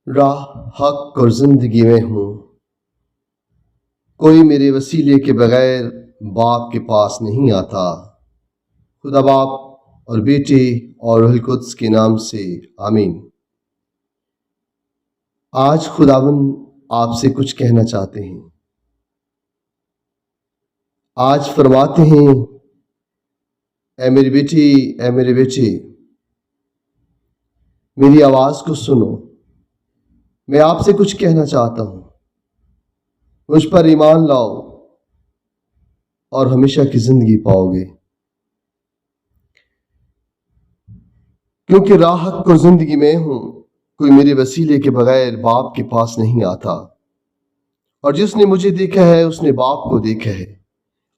راہ حق اور زندگی میں ہوں، کوئی میرے وسیلے کے بغیر باپ کے پاس نہیں آتا۔ خدا باپ اور بیٹے اور روح القدس کے نام سے آمین۔ آج خداوند آپ سے کچھ کہنا چاہتے ہیں۔ آج فرماتے ہیں، اے میری بیٹی، اے میرے بیٹے، میری آواز کو سنو، میں آپ سے کچھ کہنا چاہتا ہوں۔ مجھ پر ایمان لاؤ اور ہمیشہ کی زندگی پاؤ گے، کیونکہ راہ حق اور زندگی میں ہوں، کوئی میرے وسیلے کے بغیر باپ کے پاس نہیں آتا۔ اور جس نے مجھے دیکھا ہے اس نے باپ کو دیکھا ہے،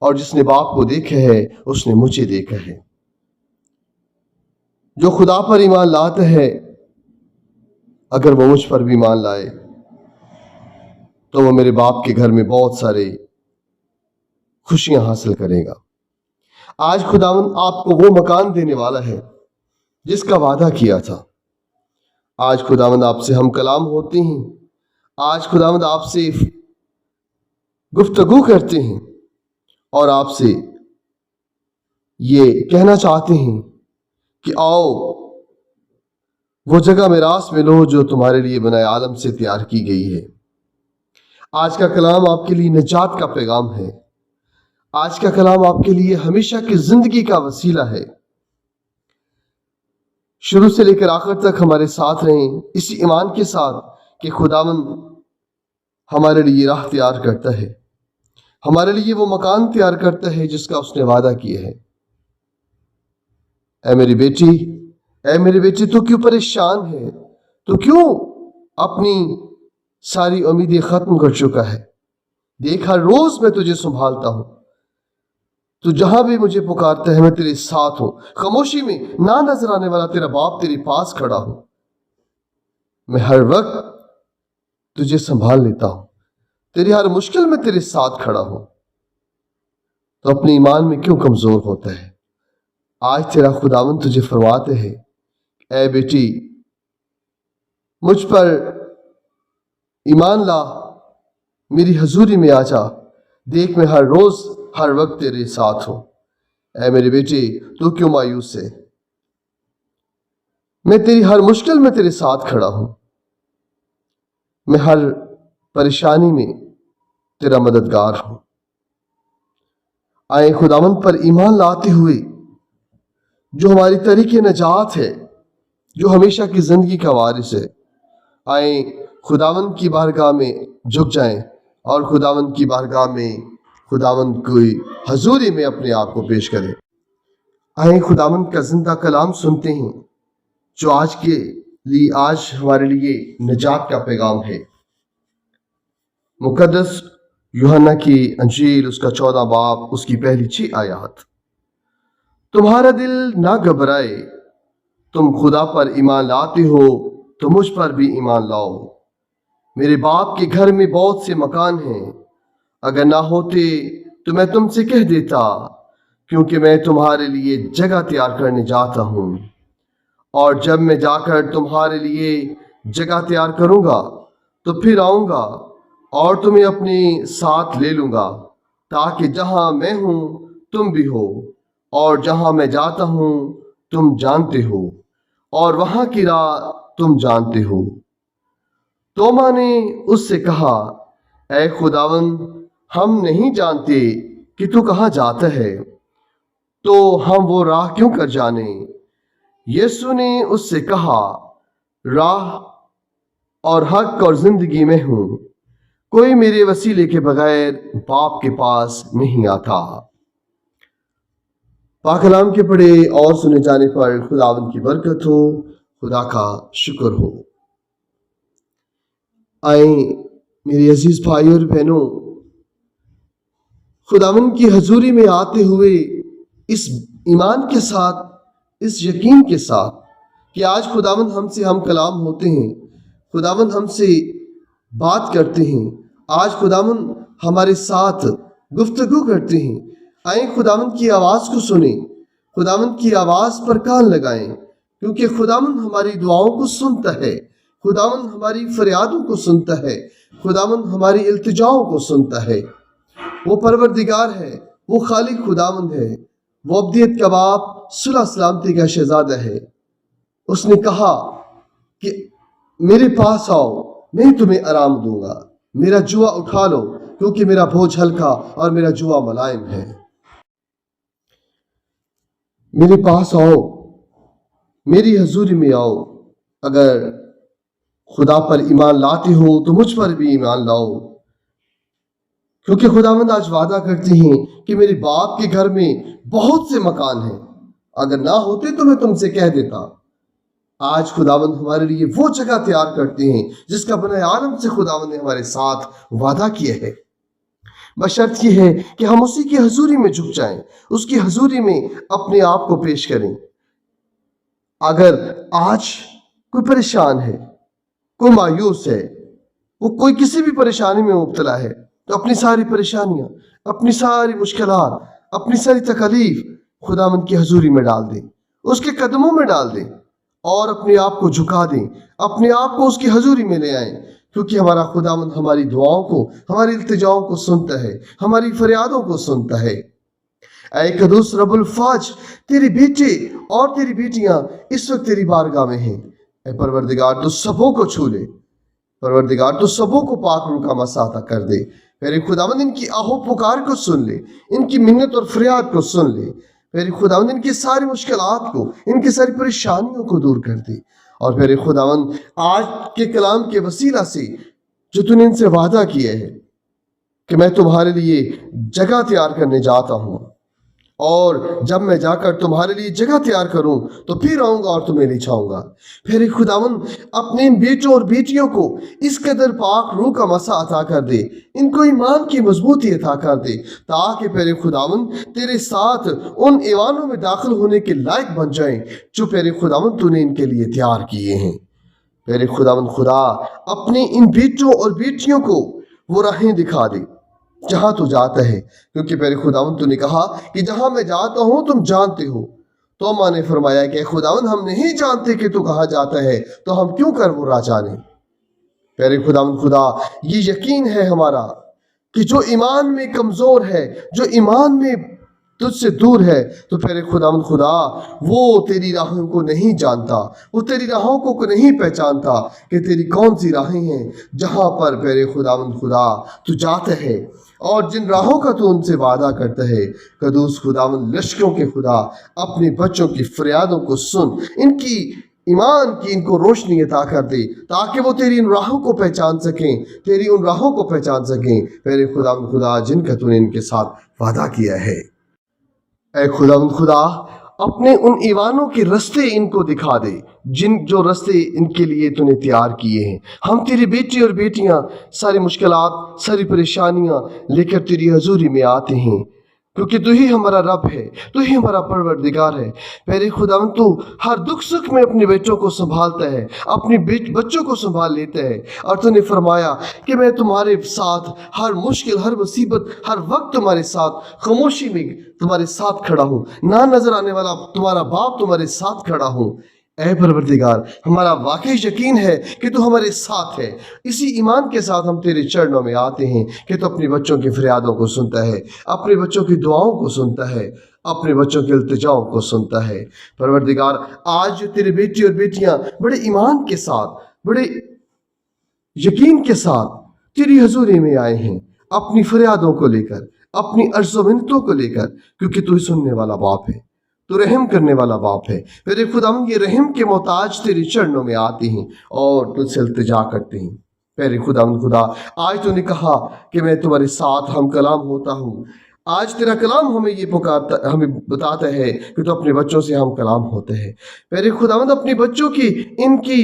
اور جس نے باپ کو دیکھا ہے اس نے مجھے دیکھا ہے۔ جو خدا پر ایمان لاتا ہے، اگر وہ مجھ پر بھی ایمان لائے تو وہ میرے باپ کے گھر میں بہت سارے خوشیاں حاصل کرے گا۔ آج خداوند آپ کو وہ مکان دینے والا ہے جس کا وعدہ کیا تھا۔ آج خداوند آپ سے ہم کلام ہوتے ہیں، آج خداوند آپ سے گفتگو کرتے ہیں اور آپ سے یہ کہنا چاہتے ہیں کہ آؤ وہ جگہ میراث میں لو جو تمہارے لیے بنائے عالم سے تیار کی گئی ہے۔ آج کا کلام آپ کے لیے نجات کا پیغام ہے۔ آج کا کلام آپ کے لیے ہمیشہ کی زندگی کا وسیلہ ہے۔ شروع سے لے کر آخر تک ہمارے ساتھ رہیں، اسی ایمان کے ساتھ کہ خداوند ہمارے لیے راہ تیار کرتا ہے، ہمارے لیے وہ مکان تیار کرتا ہے جس کا اس نے وعدہ کیا ہے۔ اے میری بیٹی، اے میرے بیٹے، تو کیوں پریشان ہے؟ تو کیوں اپنی ساری امیدیں ختم کر چکا ہے؟ دیکھ، ہر روز میں تجھے سنبھالتا ہوں، تو جہاں بھی مجھے پکارتا ہے میں تیرے ساتھ ہوں۔ خاموشی میں نہ نظر آنے والا تیرا باپ تیرے پاس کھڑا ہوں، میں ہر وقت تجھے سنبھال لیتا ہوں، تیری ہر مشکل میں تیرے ساتھ کھڑا ہوں۔ تو اپنے ایمان میں کیوں کمزور ہوتا ہے؟ آج تیرا خداوند تجھے فرماتے ہیں، اے بیٹی، مجھ پر ایمان لا، میری حضوری میں آ جا، دیکھ میں ہر روز ہر وقت تیرے ساتھ ہوں۔ اے میرے بیٹے، تو کیوں مایوس ہے؟ میں تیری ہر مشکل میں تیرے ساتھ کھڑا ہوں، میں ہر پریشانی میں تیرا مددگار ہوں۔ آئیں خداوند پر ایمان لاتے ہوئے جو ہماری طریق نجات ہے، جو ہمیشہ کی زندگی کا وارث ہے، آئیں خداوند کی بارگاہ میں جھک جائیں اور خداوند کی بارگاہ میں خداوند کی حضوری میں اپنے آپ کو پیش کریں۔ آئیں خداوند کا زندہ کلام سنتے ہیں جو آج ہمارے لیے نجات کا پیغام ہے۔ مقدس یوحنا کی انجیل، اس کا 14 باب، اس کی پہلی 6 آیات۔ تمہارا دل نہ گھبرائے، تم خدا پر ایمان لاتے ہو تو مجھ پر بھی ایمان لاؤ۔ میرے باپ کے گھر میں بہت سے مکان ہیں، اگر نہ ہوتے تو میں تم سے کہہ دیتا، کیونکہ میں تمہارے لیے جگہ تیار کرنے جاتا ہوں۔ اور جب میں جا کر تمہارے لیے جگہ تیار کروں گا تو پھر آؤں گا اور تمہیں اپنے ساتھ لے لوں گا، تاکہ جہاں میں ہوں تم بھی ہو، اور جہاں میں جاتا ہوں تم جانتے ہو، اور وہاں کی راہ تم جانتے ہو۔ توما نے اس سے کہا، اے خداوند، ہم نہیں جانتے کہ تو کہاں جاتا ہے، تو ہم وہ راہ کیوں کر جانیں؟ یسوع نے اس سے کہا، راہ اور حق اور زندگی میں ہوں، کوئی میرے وسیلے کے بغیر باپ کے پاس نہیں آتا۔ پاک کلام کے پڑھے اور سنے جانے پر خداوند کی برکت ہو، خدا کا شکر ہو۔ آئیں میری عزیز بھائی اور بہنوں، خداوند کی حضوری میں آتے ہوئے اس ایمان کے ساتھ، اس یقین کے ساتھ کہ آج خداوند ہم کلام ہوتے ہیں، خداوند ہم سے بات کرتے ہیں، آج خداوند ہمارے ساتھ گفتگو کرتے ہیں۔ آئیں خداوند کی آواز کو سنیں، خداوند کی آواز پر کان لگائیں، کیونکہ خداوند ہماری دعاؤں کو سنتا ہے، खुदावंद हमारी फरियादों को सुनता है, खुदावंद हमारी इल्तिजाओं को सुनता है। वो परवरदिगार है, वो खालिक खुदावंद है, वो अब्दियत का बाप, सुलह सलामती का शहजादा है। उसने कहा कि मेरे पास आओ, मैं तुम्हें आराम दूंगा, मेरा जुआ उठा लो क्योंकि मेरा बोझ हल्का और मेरा जुआ मुलायम है। मेरे पास आओ, मेरी हजूरी में आओ। अगर खुदा पर ईमान लाते हो तो मुझ पर भी ईमान लाओ, क्योंकि खुदावंद आज वादा करते हैं कि मेरे बाप के घर में बहुत से मकान हैं, अगर ना होते तो मैं तुमसे कह देता। आज खुदावंद हमारे लिए वो जगह तैयार करते हैं जिसका बना आलम से खुदावंद ने हमारे साथ वादा किया है। बशर्त ये है कि हम उसी की हजूरी में झुक जाएं, उसकी हजूरी में अपने आप को पेश करें। अगर आज कोई परेशान है, कोई मायूस है, वो कोई किसी भी परेशानी में मुब्तला है, तो अपनी सारी परेशानियां, अपनी सारी मुश्किलात, अपनी सारी तकलीफ खुदावंद की हजूरी में डाल दें, उसके कदमों में डाल दें और अपने आप को झुका दें, अपने आप को उसकी हजूरी में ले आएं, क्योंकि हमारा खुदावंद हमारी दुआओं को, हमारी इल्तिजाओं को सुनता है, हमारी फरियादों को सुनता है। ऐ कदूस रब्बुल फाज, तेरे बेटे और तेरी बेटियां इस वक्त तेरी बारगाह में हैं। ऐ परवरदिगार, तू सबों को छू ले, परवरदिगार तू सबों को पाक रूह का मसा अता कर दे। मेरे खुदावंद इनकी आहो पुकार को सुन ले, इनकी मिन्नत और फरियाद को सुन ले। मेरे खुदावंद इनकी सारी मुश्किलात को, इनकी सारी परेशानियों को दूर कर दे। और मेरे खुदावंद आज के कलाम के वसीला से जो तूने इनसे वादा किया है कि मैं तुम्हारे लिए जगह तैयार करने जाता हूँ, और जब मैं जाकर तुम्हारे लिए जगह तैयार करूं तो फिर आऊंगा और तुम्हें ले जाऊंगा। फिर खुदावंद अपने इन बेटों और बेटियों को इस कदर पाक रूह का मसा अता कर दे, इनको ईमान की मजबूती अता कर दे, ताकि पेरे खुदावंद तेरे साथ उन ईवानों में दाखिल होने के लायक बन जाएं जो पेरे खुदावंद तूने इनके लिए तैयार किए हैं। पेरे खुदावंद खुदा अपने इन बेटों और बेटियों को वो राहें दिखा दे जहां तू जाता है, क्योंकि मेरे खुदावंद तूने कहा कि जहां मैं जाता हूं तुम जानते हो। तो माँ ने फरमाया कि खुदावंद हम नहीं जानते कि तू कहां जाता है, तो हम क्यों कर वो राह जाने। मेरे खुदावंद खुदा, ये यकीन है हमारा कि जो ईमान में कमजोर है, जो ईमान में तुझसे दूर है, तो फिर खुदावंद खुदा वो तेरी राहों को नहीं जानता, वो तेरी राहों को नहीं पहचानता कि तेरी कौन सी राहें हैं जहां पर पेरे खुदावंद खुदा तू जाता है, और जिन राहों का तू उनसे वादा करता है। कदूस खुदावंद लश्करों के खुदा, अपने बच्चों की फरियादों को सुन, इनकी ईमान की इनको रोशनी अता कर दे, ताकि वो तेरी उन राहों को पहचान सकें, तेरी उन राहों को पहचान सकें मेरे खुदावंद खुदा जिनका तूने इनके साथ वादा किया है। ऐ खुदावंद खुदा, अपने उन ईवानों के रस्ते इनको दिखा दे, जिन जो रस्ते इनके लिए तूने तैयार किए हैं। हम तेरे बेटे और बेटियां सारी मुश्किलात, सारी परेशानियां लेकर तेरी हजूरी में आते हैं, क्योंकि तू ही हमारा रब है, तू ही हमारा परवरदिगार है। मेरे खुदावंद तू हर दुख सुख में अपने बेटों को संभालता है, अपने बच्चों को संभाल लेता है, और तूने फरमाया कि मैं तुम्हारे साथ हर मुश्किल, हर मुसीबत, हर वक्त तुम्हारे साथ खामोशी में तुम्हारे साथ खड़ा हूँ, ना नजर आने वाला तुम्हारा बाप तुम्हारे साथ खड़ा हूँ। ऐ परवरदिगार, हमारा वाकई यकीन है कि तू हमारे साथ है। इसी ईमान के साथ हम तेरे चरणों में आते हैं कि तू अपने बच्चों की फरियादों को सुनता है, अपने बच्चों की दुआओं को सुनता है, अपने बच्चों के इल्तिजाओं को सुनता है। परवरदिगार, आज तेरे बेटे और बेटियां बड़े ईमान के साथ, बड़े यकीन के साथ तेरी हजूरी में आए हैं, अपनी फरियादों को लेकर, अपनी अर्ज़ो मिन्नतों को लेकर, क्योंकि तू सुनने वाला बाप है, तो रहम करने वाला बाप है। मेरे खुदावंद, ये रहम के मोहताज तेरे चरणों में आते हैं और तुझसे इल्तिजा करते हैं। मेरे खुदावंद खुदा, आज तूने कहा कि मैं तुम्हारे साथ हम कलाम होता हूँ। आज तेरा कलाम हमें ये पुकारता, हमें बताता है कि तो अपने बच्चों से हम कलाम होते हैं। मेरे खुदावंद, अपने बच्चों की इनकी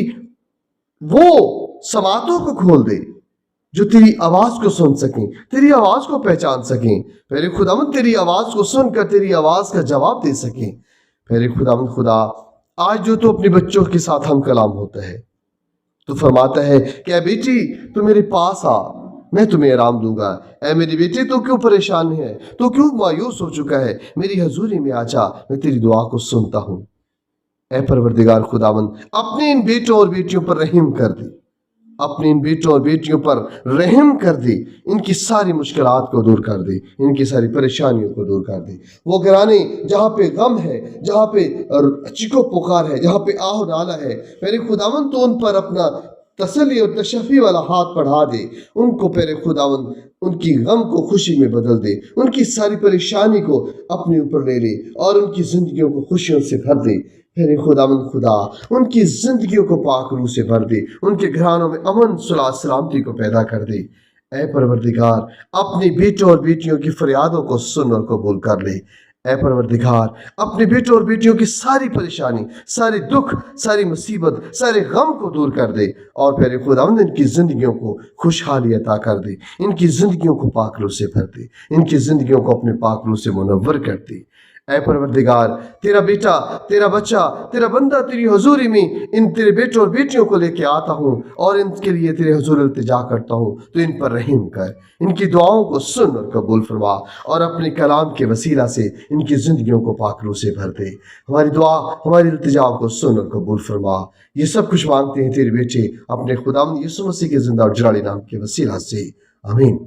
वो समातों को खोल दे जो तेरी आवाज़ को सुन सकें, तेरी आवाज़ को पहचान सकें। मेरे खुदावंद, तेरी आवाज़ को सुनकर तेरी आवाज़ का जवाब दे सकें। मेरे खुदावंद खुदा, आज जो तू अपने बच्चों के साथ हम कलाम होता है, तो फरमाता है कि ऐ बेटी तू मेरे पास आ, मैं तुम्हें आराम दूंगा। ऐ मेरी बेटी, तू क्यों परेशान है, तू क्यों मायूस हो चुका है, मेरी हजूरी में आ जा, मैं तेरी दुआ को सुनता हूँ। اے پروردگار خداوند اپنے ان بیٹوں اور بیٹیوں پر رحم کر دے، اپنے ان بیٹوں اور بیٹیوں پر رحم کر دے، ان کی ساری مشکلات کو دور کر دے، ان کی ساری پریشانیوں کو دور کر دے۔ وہ گھرانے جہاں پہ غم ہے، جہاں پہ چیخو پکار ہے، جہاں پہ آہ نالہ ہے، میرے خداوند تو ان پر اپنا تسلی اور تشفی والا ہاتھ بڑھا دے، ان کو میرے خداوند ان کی غم کو خوشی میں بدل دے، ان کی ساری پریشانی کو اپنے اوپر لے لے اور ان کی زندگیوں کو خوشیوں سے بھر دے۔ میرے خداوند خدا ان کی زندگیوں کو پاک روح سے بھر دے، ان کے گھرانوں میں امن صلح سلامتی کو پیدا کر دے۔ اے پروردگار اپنے بیٹوں اور بیٹیوں کی فریادوں کو سن اور قبول کر لے۔ اے پروردگار اپنے بیٹوں اور بیٹیوں کی ساری پریشانی، سارے دکھ، ساری مصیبت، سارے غم کو دور کر دے اور پھر خداوند ان کی زندگیوں کو خوشحالی عطا کر دے، ان کی زندگیوں کو پاک روح سے بھر دے، ان کی زندگیوں کو اپنے پاک روح سے منور کر دے۔ اے پروردگار تیرا بیٹا، تیرا بچہ، تیرا بندہ تیری حضوری میں ان تیرے بیٹوں اور بیٹیوں کو لے کے آتا ہوں اور ان کے لیے تیرے حضور التجا کرتا ہوں، تو ان پر رحم کر، ان کی دعاؤں کو سن اور قبول فرما اور اپنے کلام کے وسیلہ سے ان کی زندگیوں کو پاک روح سے بھر دے۔ ہماری دعا، ہماری التجا کو سن اور قبول فرما۔ یہ سب کچھ مانگتے ہیں تیرے بیٹے اپنے خداوند یسوع مسیح کے زندہ اور جلالی نام کے وسیلہ سے، آمین۔